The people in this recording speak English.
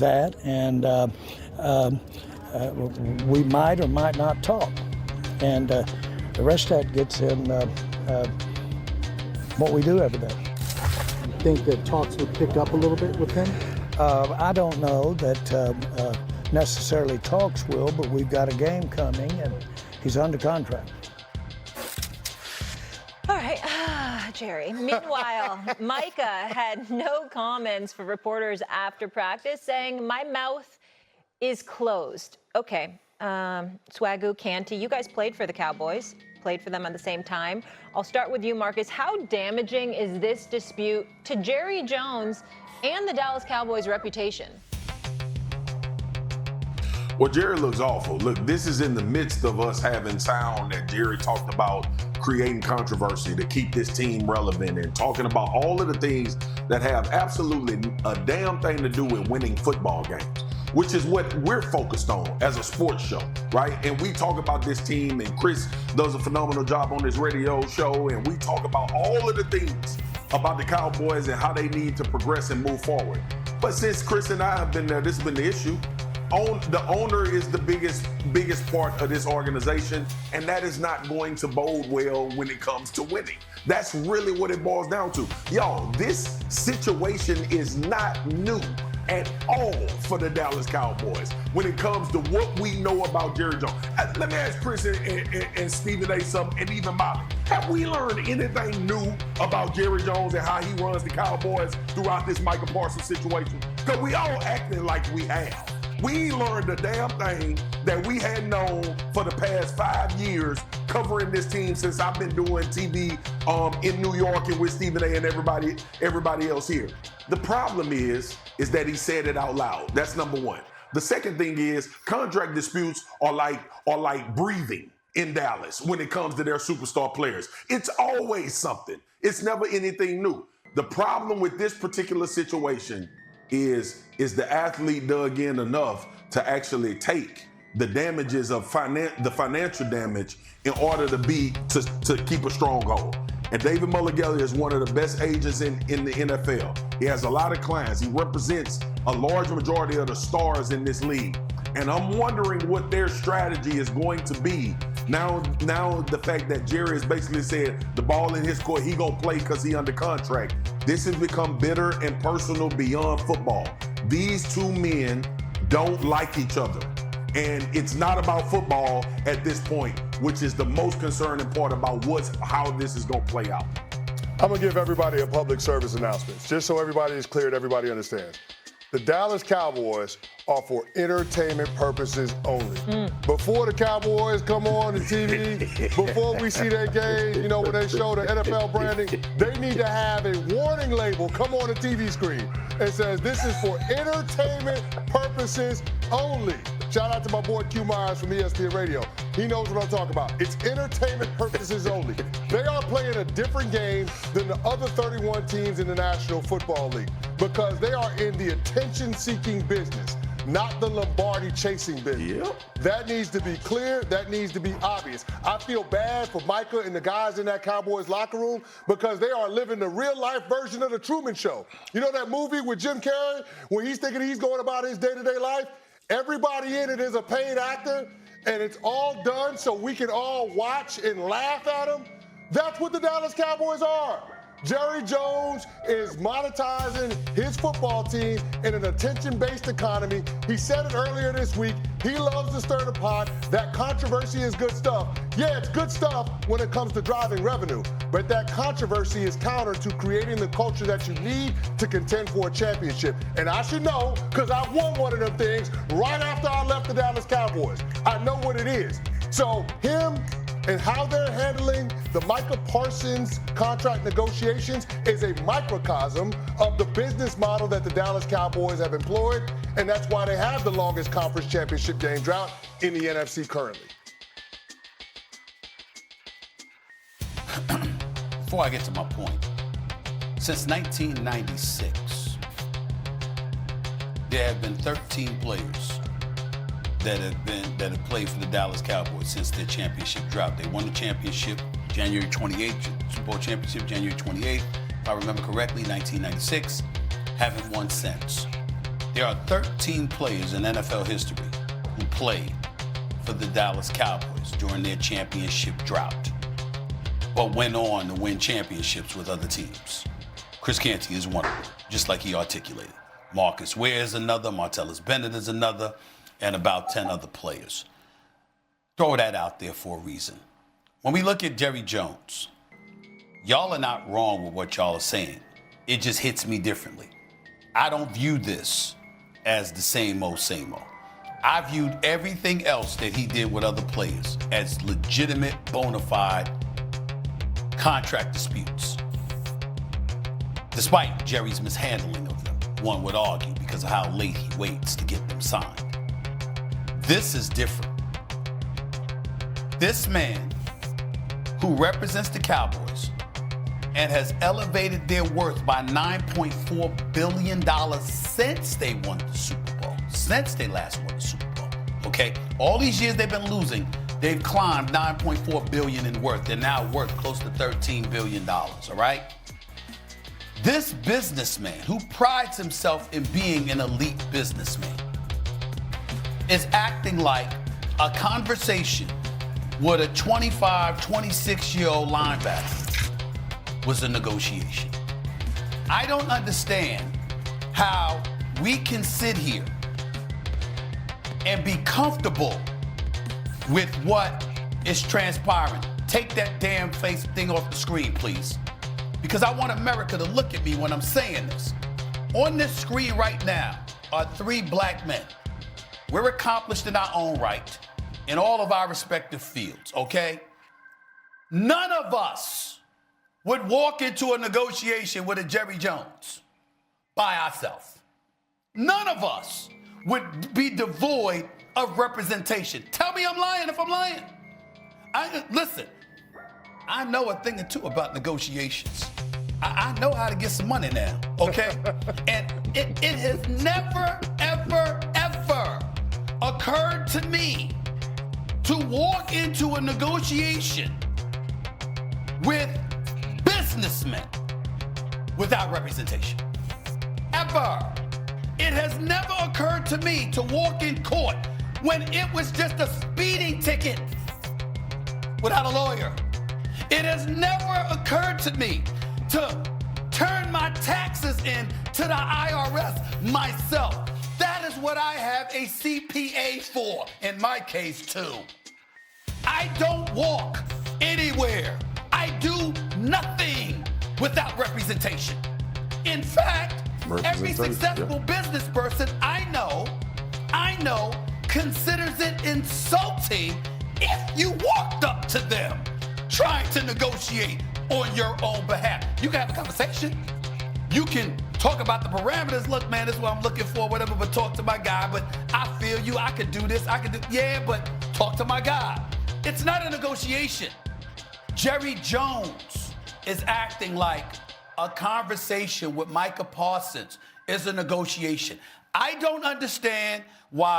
that, and we might or might not talk. And the rest of that gets in what we do every day. You think that talks would pick up a little bit with him? I don't know that necessarily talks will, but we've got a game coming, and he's under contract. All right, Jerry. Meanwhile, Micah had no comments for reporters after practice, saying, "My mouth is closed." Okay, Swagoo, Canty, you guys played for the Cowboys, played for them at the same time. I'll start with you, Marcus. How damaging is this dispute to Jerry Jones and the Dallas Cowboys' reputation? Well, Jerry looks awful. Look, this is in the midst of us having sound that Jerry talked about creating controversy to keep this team relevant and talking about all of the things that have absolutely a damn thing to do with winning football games, which is what we're focused on as a sports show, right? And we talk about this team, and Chris does a phenomenal job on this radio show, and we talk about all of the things about the Cowboys and how they need to progress and move forward. But since Chris and I have been there, this has been the issue. The owner is the biggest part of this organization, and that is not going to bode well when it comes to winning. That's really what it boils down to. Y'all, this situation is not new at all for the Dallas Cowboys when it comes to what we know about Jerry Jones. Let me ask Chris and Stephen A. something, and even Molly. Have we learned anything new about Jerry Jones and how he runs the Cowboys throughout this Micah Parsons situation? Because we all acting like we have. We learned the damn thing that we had known for the past 5 years covering this team since I've been doing TV in New York and with Stephen A. and everybody else here. The problem is that he said it out loud. That's number one. The second thing is contract disputes are like breathing in Dallas when it comes to their superstar players. It's always something. It's never anything new. The problem with this particular situation is the athlete dug in enough to actually take the damages of the financial damage in order to keep a stronghold. And David Mulligelli is one of the best agents in the NFL. He has a lot of clients. He represents a large majority of the stars in this league. And I'm wondering what their strategy is going to be now the fact that Jerry has basically said the ball in his court, he gonna play because he under contract. This has become bitter and personal beyond football. These two men don't like each other. And it's not about football at this point, which is the most concerning part about how this is gonna play out. I'm gonna give everybody a public service announcement, just so everybody is clear and everybody understands. The Dallas Cowboys are for entertainment purposes only. Before the Cowboys come on the TV, before we see their game, when they show the NFL branding, they need to have a warning label come on the TV screen. It says this is for entertainment purposes only. Shout out to my boy Q Myers from ESPN Radio. He knows what I'm talking about. It's entertainment purposes only. They are playing a different game than the other 31 teams in the National Football League because they are in the attention-seeking business, not the Lombardi-chasing business. Yep. That needs to be clear. That needs to be obvious. I feel bad for Micah and the guys in that Cowboys locker room because they are living the real-life version of the Truman Show. You know that movie with Jim Carrey when he's thinking he's going about his day-to-day life? Everybody in it is a paid actor, and it's all done so we can all watch and laugh at them. That's what the Dallas Cowboys are. Jerry Jones is monetizing his football team in an attention-based economy. He said it earlier this week. He loves to stir the pot. That controversy is good stuff. Yeah, it's good stuff when it comes to driving revenue, but that controversy is counter to creating the culture that you need to contend for a championship. And I should know, because I won one of them things right after I left the Dallas Cowboys. I know what it is. So him and how they're handling the Micah Parsons contract negotiations is a microcosm of the business model that the Dallas Cowboys have employed, and that's why they have the longest conference championship game drought in the NFC currently. Before I get to my point, since 1996, there have been 13 players that have played for the Dallas Cowboys since their championship drought. They won the championship January 28th, Super Bowl championship January 28th, if I remember correctly, 1996. Haven't won since. There are 13 players in NFL history who played for the Dallas Cowboys during their championship drought, but went on to win championships with other teams. Chris Canty is one of them, just like he articulated. Marcus Ware is another, Martellus Bennett is another, and about 10 other players. Throw that out there for a reason. When we look at Jerry Jones, y'all are not wrong with what y'all are saying. It just hits me differently. I don't view this as the same old, same old. I viewed everything else that he did with other players as legitimate, bona fide contract disputes. Despite Jerry's mishandling of them, one would argue, because of how late he waits to get them signed. This is different. This man who represents the Cowboys and has elevated their worth by $9.4 billion since they won the Super Bowl, since they last won the Super Bowl, okay? All these years they've been losing, they've climbed $9.4 billion in worth. They're now worth close to $13 billion, all right? This businessman who prides himself in being an elite businessman is acting like a conversation with a 25, 26-year-old linebacker was a negotiation. I don't understand how we can sit here and be comfortable with what is transpiring. Take that damn face thing off the screen, please. Because I want America to look at me when I'm saying this. On this screen right now are 3 black men. We're accomplished in our own right in all of our respective fields, okay? None of us would walk into a negotiation with a Jerry Jones by ourselves. None of us would be devoid of representation. Tell me I'm lying if I'm lying. Listen, I know a thing or two about negotiations. I know how to get some money now, okay? And it has never, ever, ever occurred to me to walk into a negotiation with businessmen without representation. Ever. It has never occurred to me to walk in court when it was just a speeding ticket without a lawyer. It has never occurred to me to turn my taxes in to the IRS myself. That is what I have a CPA for, in my case too. I don't walk anywhere. I do nothing without representation. In fact, every successful business person I know considers it insulting if you walked up to them trying to negotiate on your own behalf. You can have a conversation. You can talk about the parameters. Look, man, this is what I'm looking for, whatever, but talk to my guy. But I feel you, I could do this, yeah, but talk to my guy. It's not a negotiation. Jerry Jones is acting like a conversation with Micah Parsons is a negotiation. I don't understand why